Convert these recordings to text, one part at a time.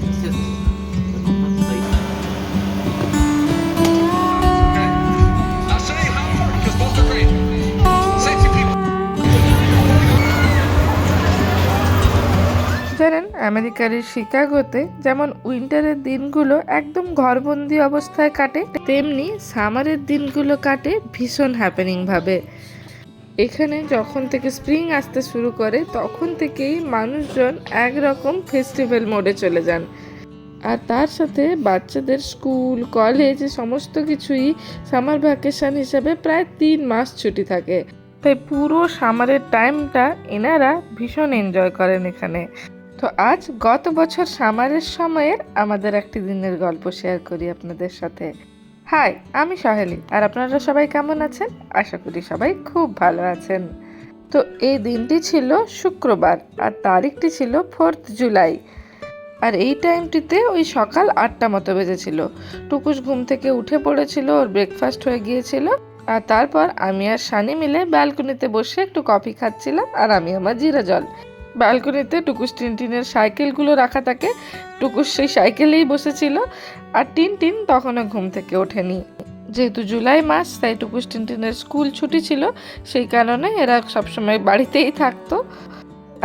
естественно. Это нужно стоит. জানেন, আমেরিকার এই শিকাগোতে যেমন উইন্টারের দিনগুলো একদম ঘরবন্দি অবস্থায় কাটে, তেমনি সামারের দিনগুলো কাটে ভীষণ হ্যাপেনিং ভাবে। এখানে যখন থেকে স্প্রিং আসতে শুরু করে তখন থেকেই মানুষজন একরকম ফেস্টিভ্যাল মোডে চলে যান। আর তার সাথে বাচ্চাদের স্কুল কলেজ সমস্ত কিছুই সামার ভ্যাকেশন হিসেবে প্রায় 3 মাস ছুটি থাকে। তাই পুরো সামারের টাইমটা এনারা ভীষণ এনজয় করেন এখানে। তো আজ গত বছর সামারের সময়ের আমাদের একটি দিনের গল্প শেয়ার করি আপনাদের সাথে। হাই, আমি সহেলি, আর আপনারা সবাই কেমন আছেন? আশা করি সবাই খুব ভালো আছেন। তো এই দিনটি ছিল শুক্রবার আর তারিখটি ছিল 4th জুলাই। আর এই টাইমটিতে ওই সকাল 8টা মতো বেজেছিল। টুকুস ঘুম থেকে উঠে পড়েছিল, ওর ব্রেকফাস্ট হয়ে গিয়েছিল। আর তারপর আমি আর শানি মিলে ব্যালকনিতে বসে একটু কফি খাচ্ছিলাম, আর আমি আমার জিরা জল। ব্যালকনিতে টুকুস টিনটিনের সাইকেলগুলো রাখা থাকে, টুকুস সেই সাইকেলেই বসেছিল। আর টিনটিন তখনও ঘুম থেকে ওঠেনি। যেহেতু জুলাই মাস, তাই টুকুস টিনটিনের স্কুল ছুটি ছিল, সেই কারণে এরা সবসময় বাড়িতেই থাকতো।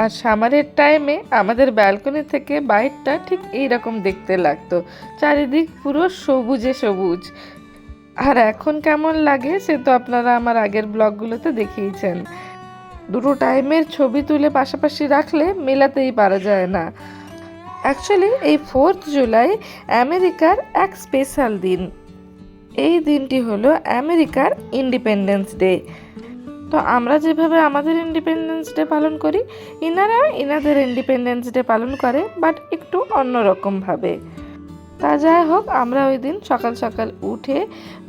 আর সামারের টাইমে আমাদের ব্যালকনি থেকে বাইরটা ঠিক এইরকম দেখতে লাগতো, চারিদিক পুরো সবুজে সবুজ। আর এখন কেমন লাগে সে তো আপনারা আমার আগের ব্লগগুলোতে দেখিয়েছেন। দুটো টাইমের ছবি তুলে পাশাপাশি রাখলে মেলাতেই পারা যায় না। অ্যাকচুয়ালি এই 4th জুলাই আমেরিকার এক স্পেশাল দিন। এই দিনটি হলো আমেরিকার ইন্ডিপেন্ডেন্স ডে। তো আমরা যেভাবে আমাদের ইন্ডিপেন্ডেন্স ডে পালন করি, ইনারা ইনাদের ইন্ডিপেন্ডেন্স ডে পালন করে, বাট একটু অন্যরকমভাবে। তা যাই হোক, আমরা ওই দিন সকাল সকাল উঠে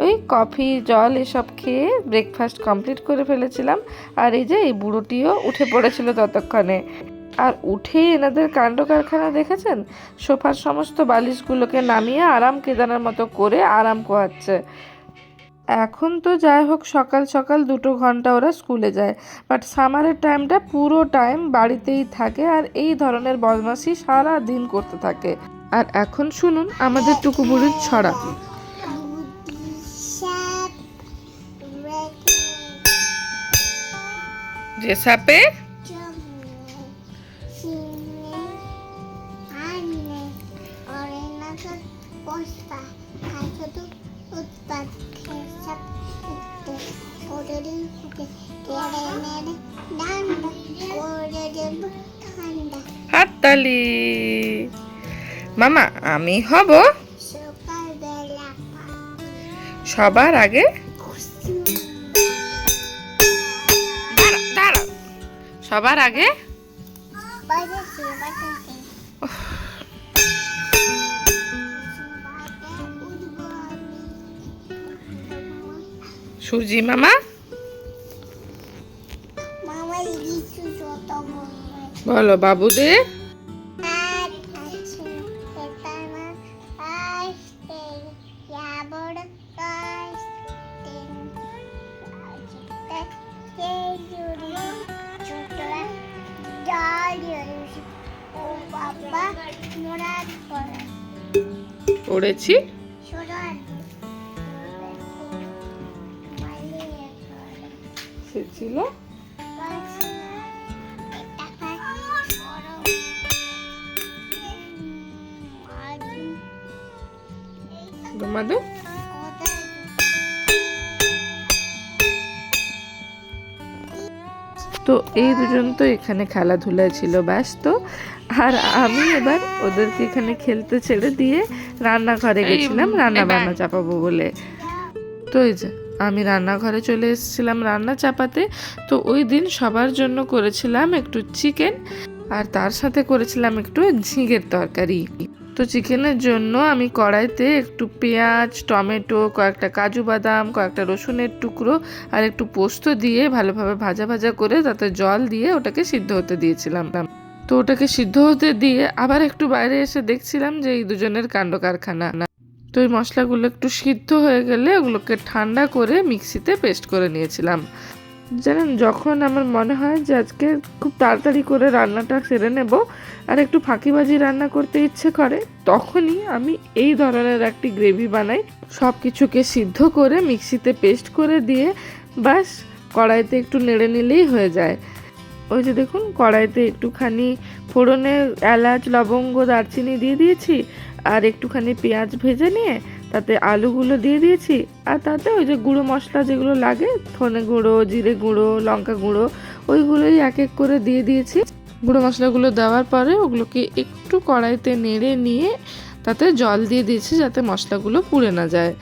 ওই কফি জল এসব খেয়ে ব্রেকফাস্ট কমপ্লিট করে ফেলেছিলাম। আর এই যে এই বুড়োটিও উঠে পড়েছিল ততক্ষণে। আর উঠেই এনাদের কাণ্ড কারখানা দেখেছেন, সোফার সমস্ত বালিশগুলোকে নামিয়ে আরাম কেদানের মতো করে আরাম কোয়াচ্ছে। এখন তো যাই হোক সকাল সকাল 2 ঘন্টা ওরা স্কুলে যায়, বাট সামারের টাইমটা পুরো টাইম বাড়িতেই থাকে আর এই ধরনের বদমাশি সারা দিন করতে থাকে। আর এখন শুনুন আমাদের টুকু বুড়ির ছড়া। যে সাপে হাততালি। মামা, আমি হব সবার আগে। দাঁড়া, সবার আগে। সুজি মামা বলো বাবুদের। পড়েছি সে ছিল তোমাদের। তো এই দুজন তো এখানে খেলাধুলায় ছিল ব্যস্ত, আর আমি এবার ওদেরকে এখানে খেলতে ছেড়ে দিয়ে রান্নাঘরে গেছিলাম রান্না বান্না চাপাবো বলে। তো এই যে আমি রান্নাঘরে চলে এসেছিলাম রান্না চাপাতে। তো ওই দিন সবার জন্য করেছিলাম একটু চিকেন, আর তার সাথে করেছিলাম একটু ঝিঙের তরকারি। তো চিকেনের জন্য আমি কড়াইতে একটু পেঁয়াজ, টমেটো, কয়েকটা কাজু বাদাম, কয়েকটা রসুনের টুকরো আর একটু পোস্ত দিয়ে ভালোভাবে ভাজা ভাজা করে তাতে জল দিয়ে ওটাকে সিদ্ধ হতে দিয়েছিলাম। তো ওটাকে সিদ্ধ হতে দিয়ে আবার একটু বাইরে এসে দেখছিলাম যে এই দুজনের কাণ্ড কারখানা। তো এই মশলাগুলো একটু সিদ্ধ হয়ে গেলে ওগুলোকে ঠান্ডা করে মিক্সিতে পেস্ট করে নিয়েছিলাম। জানেন, যখন আমার মনে হয় যে আজকে খুব তাড়াতাড়ি করে রান্নাটা সেরে নেব আর একটু ফাঁকিবাজি রান্না করতে ইচ্ছে করে, তখনই আমি এই ধরনের একটি গ্রেভি বানাই। সব কিছুকে সিদ্ধ করে মিক্সিতে পেস্ট করে দিয়ে বাস কড়াইতে একটু নেড়ে নিলেই হয়ে যায়। ওই যে দেখুন, কড়াইতে একটুখানি ফোড়নে এলাচ, লবঙ্গ, দারচিনি দিয়ে দিয়েছি, আর একটুখানি পেঁয়াজ ভেজে নিয়ে তাতে আলুগুলো দিয়ে দিয়েছি, আর তাতে ওই যে গুঁড়ো মশলা যেগুলো লাগে, ধনে গুঁড়ো, জিরে গুঁড়ো, লঙ্কা গুঁড়ো, ওইগুলোই এক এক করে দিয়ে দিয়েছি। গুঁড়ো মশলাগুলো দেওয়ার পরে ওগুলোকে একটু কড়াইতে নেড়ে নিয়ে তাতে জল দিয়ে দিয়েছি যাতে মশলাগুলো পুড়ে না যায়।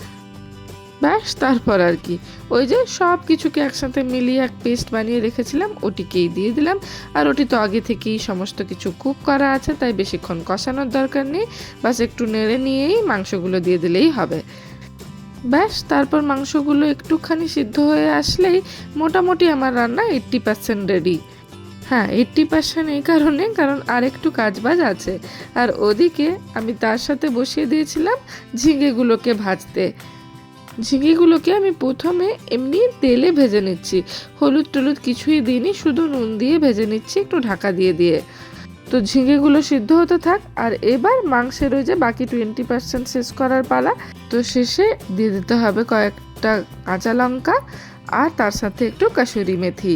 ব্যাস, তারপর আর কি ওই যে সব কিছুকে একসাথে মিলিয়ে এক পেস্ট বানিয়ে রেখেছিলাম, ওটিকেই দিয়ে দিলাম। আর ওটি তো আগে থেকেই সমস্ত কিছু কুক করা আছে, তাই বেশিক্ষণ কষানোর দরকার নেই। বাস একটু নেড়ে নিয়েই মাংসগুলো দিয়ে দিলেই হবে। ব্যাস, তারপর মাংসগুলো একটুখানি সিদ্ধ হয়ে আসলেই মোটামুটি আমার রান্না 80% রেডি। হ্যাঁ, 80% এই কারণ আরেকটু কাজবাজ আছে। আর ওদিকে আমি তার সাথে বসিয়ে দিয়েছিলাম ঝিঙেগুলোকে ভাজতে। ঝিঙেগুলোকে আমি প্রথমে এমনি তেলে ভেজে নিচ্ছি, হলুদ টলুদ কিছুই দিইনি, শুধু নুন দিয়ে ভেজে নিচ্ছি একটু ঢাকা দিয়ে দিয়ে। তো ঝিঙেগুলো সিদ্ধ হতে থাক, আর এবার মাংসের ওই যে বাকি 20% শেষ করার পালা। তো শেষে দিয়ে দিতে হবে কয়েকটা কাঁচা লঙ্কা আর তার সাথে একটু কাসুরি মেথি।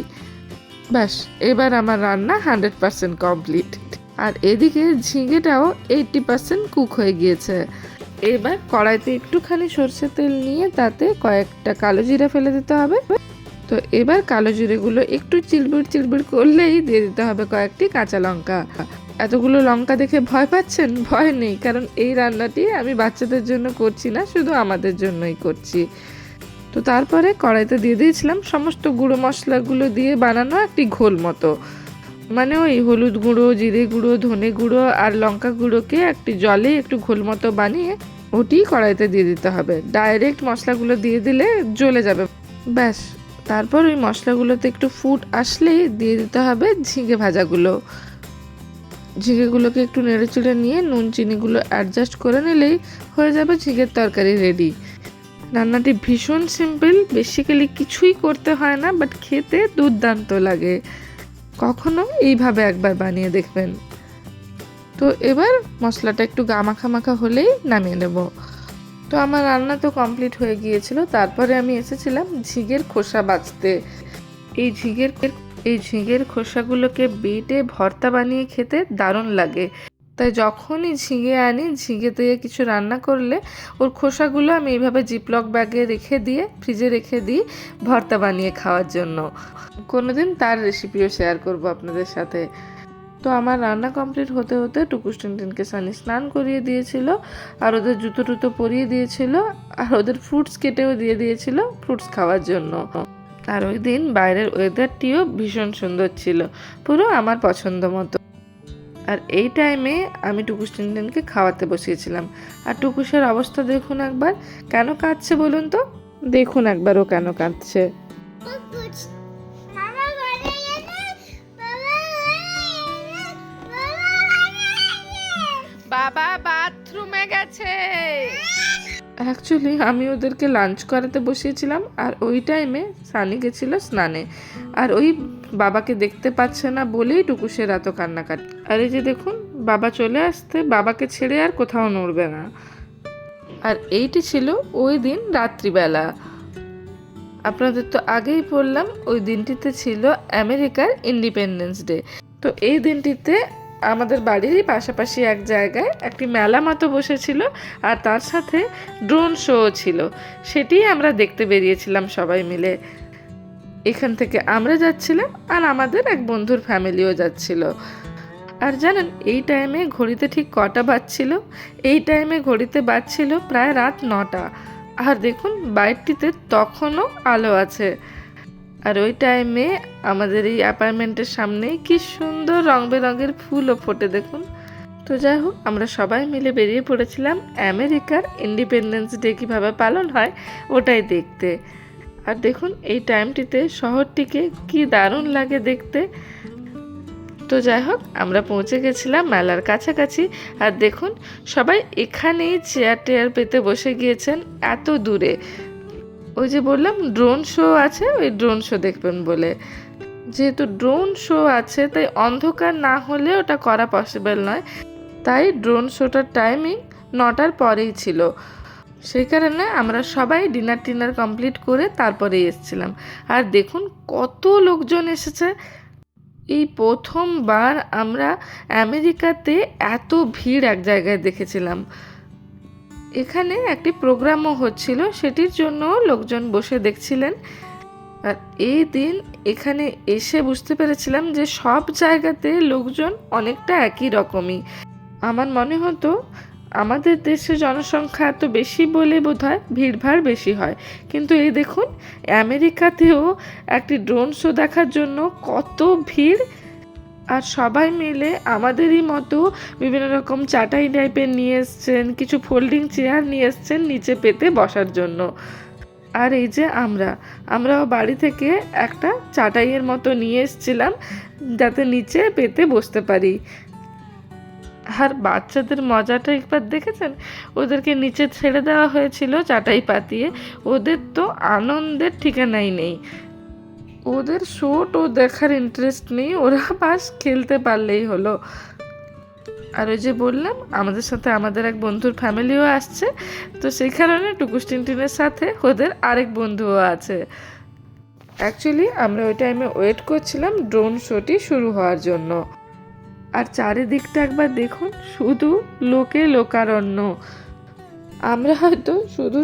ব্যাস, এবার আমার রান্না 100% কমপ্লিট। আর এদিকে ঝিঙেটাও 80% কুক হয়ে গিয়েছে। এবার কড়াইতে একটুখানি সর্ষের তেল নিয়ে তাতে কয়েকটা কালো জিরা ফেলে দিতে হবে। তো এবার কালো জিরেগুলো একটু চিড়বিড় চিড়বিড় করলেই দিয়ে দিতে হবে কয়েকটি কাঁচা লঙ্কা। এতগুলো লঙ্কা দেখে ভয় পাচ্ছেন? ভয় নেই, কারণ এই রান্নাটি আমি বাচ্চাদের জন্য করছি না, শুধু আমাদের জন্যই করছি। তো তারপরে কড়াইতে দিয়ে দিয়েছিলাম সমস্ত গুঁড়ো মশলাগুলো দিয়ে বানানো একটি ঘোল মতো, মানে ওই হলুদ গুঁড়ো, জিরে গুঁড়ো, ধনে গুঁড়ো আর লঙ্কা গুঁড়োকে একটি জলে একটু ঘোল মতো বানিয়ে ওটি কড়াইতে দিয়ে দিতে হবে। ডাইরেক্ট মশলাগুলো দিয়ে দিলে জ্বলে যাবে। ব্যাস, তারপর ওই মশলাগুলোতে একটু ফুট আসলেই দিয়ে দিতে হবে ঝিঙে ভাজাগুলো। ঝিঙেগুলোকে একটু নেড়ে চেড়ে নিয়ে নুন চিনিগুলো অ্যাডজাস্ট করে নিলেই হয়ে যাবে ঝিঙের তরকারি রেডি। রান্নাটি ভীষণ সিম্পল, বেসিক্যালি কিছুই করতে হয় না, বাট খেতে দুর্দান্ত লাগে। কখনো এইভাবে একবার বানিয়ে দেখবেন। তো এবার মশলাটা একটু মাখা মাখা হলেই নামিয়ে নেব। তো আমার রান্না তো কমপ্লিট হয়ে গিয়েছিল। তারপরে আমি এসেছিলাম ঝিঙের খোসা বাছতে। এই ঝিঙের খোসাগুলোকে বেটে ভর্তা বানিয়ে খেতে দারুণ লাগে। তাই যখনই ঝিঙে আনি, ঝিঙে দিয়ে কিছু রান্না করলে ওর খোসাগুলো আমি এইভাবে জিপলক ব্যাগে রেখে দিয়ে ফ্রিজে রেখে দিই ভর্তা বানিয়ে খাওয়ার জন্য। কোনোদিন তার রেসিপিও শেয়ার করব আপনাদের সাথে। তো আমার রান্না কমপ্লিট হতে হতে টুকুস টিনটিনকে সানি স্নান করিয়ে দিয়েছিল, আর ওদের জুতো টুতো পরিয়ে দিয়েছিল, আর ওদের ফ্রুটস কেটেও দিয়ে দিয়েছিল ফ্রুটস খাওয়ার জন্য। আর ওই দিন বাইরের ওয়েদারটিও ভীষণ সুন্দর ছিল, পুরো আমার পছন্দ মতো। আর এই টাইমে আমি টুকুস টিনটিনকে খাওয়াতে বসিয়েছিলাম। আর টুকুসের অবস্থা দেখুন একবার, কেন কাঁদছে বলুন তো? দেখুন একবার ও কেন কাঁদছে। বাবা বাথরুমে গেছে। অ্যাকচুয়ালি আমি ওদেরকে লাঞ্চ করাতে বসিয়েছিলাম, আর ওই টাইমে সানি গেছিল স্নানে, আর ওই বাবাকে দেখতে পাচ্ছে না বলেই টুকুসের এত কান্নাকাটি। আর এই যে দেখুন, বাবা চলে আসতে বাবাকে ছেড়ে আর কোথাও নড়বে না। আর এইটি ছিল ওই দিন রাত্রিবেলা। আপনাদের তো আগেই বললাম ওই দিনটিতে ছিল আমেরিকার ইন্ডিপেন্ডেন্স ডে। তো এই দিনটিতে আমাদের বাড়িরই পাশাপাশি এক জায়গায় একটি মেলা মতো বসেছিল, আর তার সাথে ড্রোন শো ছিল। সেটি আমরা দেখতে বেরিয়েছিলাম সবাই মিলে। এখান থেকে আমরা যাচ্ছিলাম, আর আমাদের এক বন্ধুর ফ্যামিলিও যাচ্ছিল। আর জানেন এই টাইমে ঘড়িতে ঠিক কটা বাজছিল? এই টাইমে ঘড়িতে বাজছিল প্রায় রাত 9টা। আর দেখুন বাইরটিতে তখনও আলো আছে। আর ওই টাইমে আমাদের এই অ্যাপার্টমেন্টের সামনেই কি সুন্দর রং বেরঙের ফুলও ফোটে দেখুন। তো যাই হোক, আমরা সবাই মিলে বেরিয়ে পড়েছিলাম আমেরিকার ইন্ডিপেন্ডেন্স ডে কীভাবে পালন হয় ওটাই দেখতে। আর দেখুন এই টাইমটিতে শহরটিকে কি দারুণ লাগে দেখতে। তো যাই হোক, আমরা পৌঁছে গেছিলাম মেলার কাছাকাছি। আর দেখুন সবাই এখানেই চেয়ার টেয়ার পেতে বসে গিয়েছেন এত দূরে। ওই যে বললাম ড্রোন শো আছে, ওই ড্রোন শো দেখবেন বলে। যেহেতু ড্রোন শো আছে তাই অন্ধকার না হলে ওটা করা পসিবল নয়, তাই ড্রোন শোটার টাইমিং 9টার পরেই ছিল। সেই কারণে আমরা সবাই ডিনার কমপ্লিট করে তারপরেই এসেছিলাম। আর দেখুন কত লোকজন এসেছে। এই প্রথমবার আমরা আমেরিকাতে এত ভিড় এক জায়গায় দেখেছিলাম। এখানে একটি প্রোগ্রামও হচ্ছিল, সেটির জন্য লোকজন বসে দেখছিলেন। আর এই দিন এখানে এসে বুঝতে পেরেছিলাম যে সব জায়গাতে লোকজন অনেকটা একই রকমই। আমার মনে হতো আমাদের দেশে জনসংখ্যা এত বেশি বলে বোধহয় ভিড়ভাড় বেশি হয়, কিন্তু এই দেখুন আমেরিকাতেও একটি ড্রোন শো দেখার জন্য কত ভিড়। আর সবাই মিলে আমাদেরই মতো বিভিন্ন রকম চাটাই টাইপের নিয়ে এসছেন, কিছু ফোল্ডিং চেয়ার নিয়ে এসছেন নিচে পেতে বসার জন্য। আর এই যে আমরাও বাড়ি থেকে একটা চাটাইয়ের মতো নিয়ে এসেছিলাম যাতে নিচে পেতে বসতে পারি। আর বাচ্চাদের মজাটা একবার দেখেছেন, ওদেরকে নিচে ছেড়ে দেওয়া হয়েছিল চাটাই পাতিয়ে, ওদের তো আনন্দের ঠিকানাই নেই। ওদের শোটো দেখার ইন্টারেস্ট নেই, ওরা বাস খেলতে পারলেই হলো। আর ওই যে বললাম আমাদের সাথে আমাদের এক বন্ধুর ফ্যামিলিও আসছে, তো সেই কারণে টুকুস টিনটিনের সাথে ওদের আরেক বন্ধুও আছে। অ্যাকচুয়ালি আমরা ওই টাইমে ওয়েট করছিলাম ড্রোন শোটি শুরু হওয়ার জন্য। আর চারিদিকটা একবার দেখুন, শুধু লোকে লোকারণ্য। আমরা হয়তো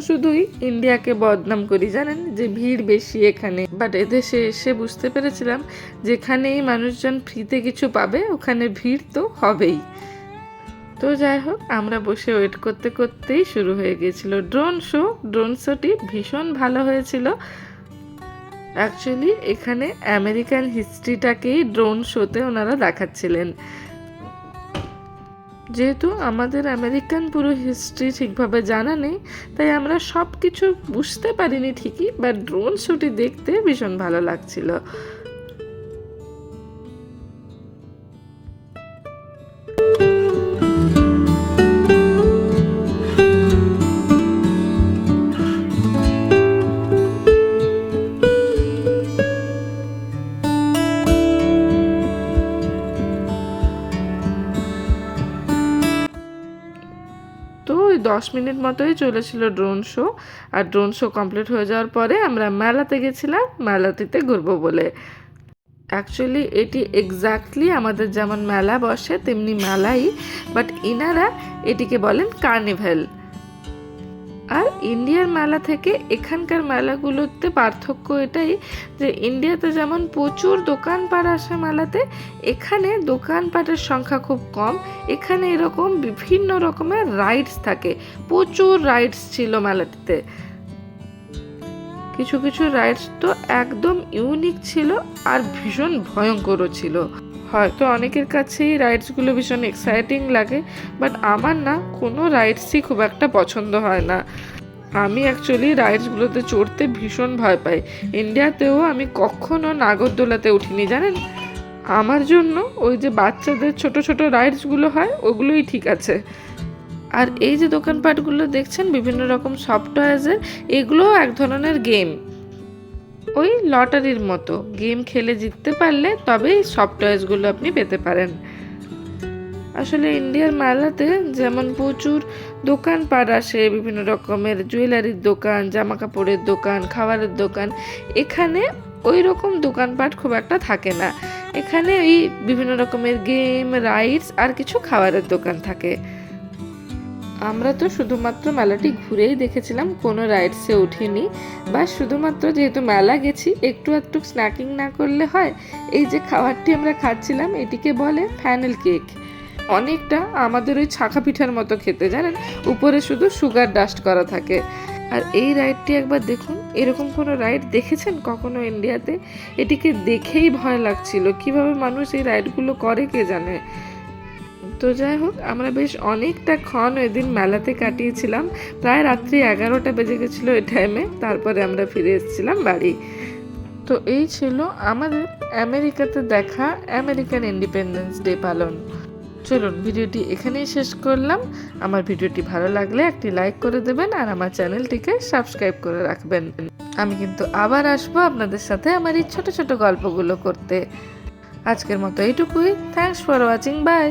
শুধুই ইন্ডিয়াকে বদনাম করি, জানেন, যে ভিড় বেশি এখানে, বাট এদেশে এসে বুঝতে পেরেছিলাম যেখানেই মানুষজন ফ্রিতে কিছু পাবে ওখানে ভিড় তো হবেই। তো যাই হোক, আমরা বসে ওয়েট করতে করতেই শুরু হয়ে গিয়েছিল ড্রোন শোটি ভীষণ ভালো হয়েছিল। অ্যাকচুয়ালি এখানে আমেরিকান হিস্ট্রিটাকেই ড্রোন শোতে ওনারা দেখাচ্ছিলেন। যেহেতু আমাদের আমেরিকান পুরো হিস্ট্রি ঠিকভাবে জানা নেই, তাই আমরা সব কিছু বুঝতে পারিনি ঠিকই, বাট ড্রোন শোটি দেখতে ভীষণ ভালো লাগছিল। তো ওই 10 মিনিট মতোই চলেছিল ড্রোন শো। আর ড্রোন শো কমপ্লিট হয়ে যাওয়ার পরে আমরা মেলাতে গেছিলাম মেলাটিতে ঘুরবো বলে। অ্যাকচুয়ালি এটি এক্স্যাক্টলি আমাদের যেমন মেলা বসে তেমনি মেলাই, বাট ইনারা এটিকে বলেন কার্নিভ্যাল। আর ইন্ডিয়ার মেলা থেকে এখানকার মেলাগুলোতে পার্থক্য এটাই যে ইন্ডিয়াতে যেমন প্রচুর দোকানপাট আসে মেলাতে, এখানে দোকানপাটের সংখ্যা খুব কম। এখানে এরকম বিভিন্ন রকমের রাইডস থাকে, প্রচুর রাইডস ছিল মেলাটিতে। কিছু কিছু রাইডস তো একদম ইউনিক ছিল আর ভীষণ ভয়ঙ্করও ছিল। হয়তো অনেকের কাছেই রাইডসগুলো ভীষণ এক্সাইটিং লাগে, বাট আমার না কোনো রাইডসই খুব একটা পছন্দ হয় না। আমি অ্যাকচুয়ালি রাইডসগুলোতে চড়তে ভীষণ ভয় পাই। ইন্ডিয়াতেও আমি কখনো নাগরদোলাতে উঠিনি, জানেন। আমার জন্য ওই যে বাচ্চাদের ছোট ছোট রাইডসগুলো হয় ওগুলোই ঠিক আছে। আর এই যে দোকানপাটগুলো দেখছেন বিভিন্ন রকম সফট টয়েজের, এগুলোও এক ধরনের গেম, ওই লটারির মতো। গেম খেলে জিততে পারলে তবেই সফট টয়েসগুলো আপনি পেতে পারেন। আসলে ইন্ডিয়ার মেলাতে যেমন প্রচুর দোকানপাট আসে, বিভিন্ন রকমের জুয়েলারির দোকান, জামা কাপড়ের দোকান, খাবারের দোকান, এখানে ওই রকম দোকানপাট খুব একটা থাকে না। এখানে এই বিভিন্ন রকমের গেম, রাইডস আর কিছু খাবারের দোকান থাকে। আমরা তো শুধুমাত্র মেলাটি ঘুরেই দেখেছিলাম, কোনো রাইডসে উঠিনি। বা শুধুমাত্র যেহেতু মেলা গেছি একটু স্ন্যাকিং না করলে হয়। এই যে খাবারটি আমরা খাচ্ছিলাম এটিকে বলে ফ্যানেল কেক। অনেকটা আমাদের ওই ছাঁকা পিঠার মতো খেতে, জানেন, উপরে শুধু সুগার ডাস্ট করা থাকে। আর এই রাইডটি একবার দেখুন, এরকম কোনো রাইড দেখেছেন কখনো ইন্ডিয়াতে? এটিকে দেখেই ভয় লাগছিল, কিভাবে মানুষ এই রাইডগুলো করে কে জানে। তো যাই হোক, আমরা বেশ অনেকটা ক্ষণ ওই দিন মেলাতে কাটিয়েছিলাম, প্রায় রাত্রি 11টা বেজে গেছিলো এই টাইমে। তারপরে আমরা ফিরে এসেছিলাম বাড়ি। তো এই ছিল আমাদের আমেরিকাতে দেখা আমেরিকান ইন্ডিপেন্ডেন্স ডে পালন। চলুন ভিডিওটি এখানেই শেষ করলাম। আমার ভিডিওটি ভালো লাগলে একটি লাইক করে দেবেন আর আমার চ্যানেলটিকে সাবস্ক্রাইব করে রাখবেন। আমি কিন্তু আবার আসবো আপনাদের সাথে আমার এই ছোট ছোট গল্পগুলো করতে। আজকের মতো এইটুকুই। Thanks for watching. বাই।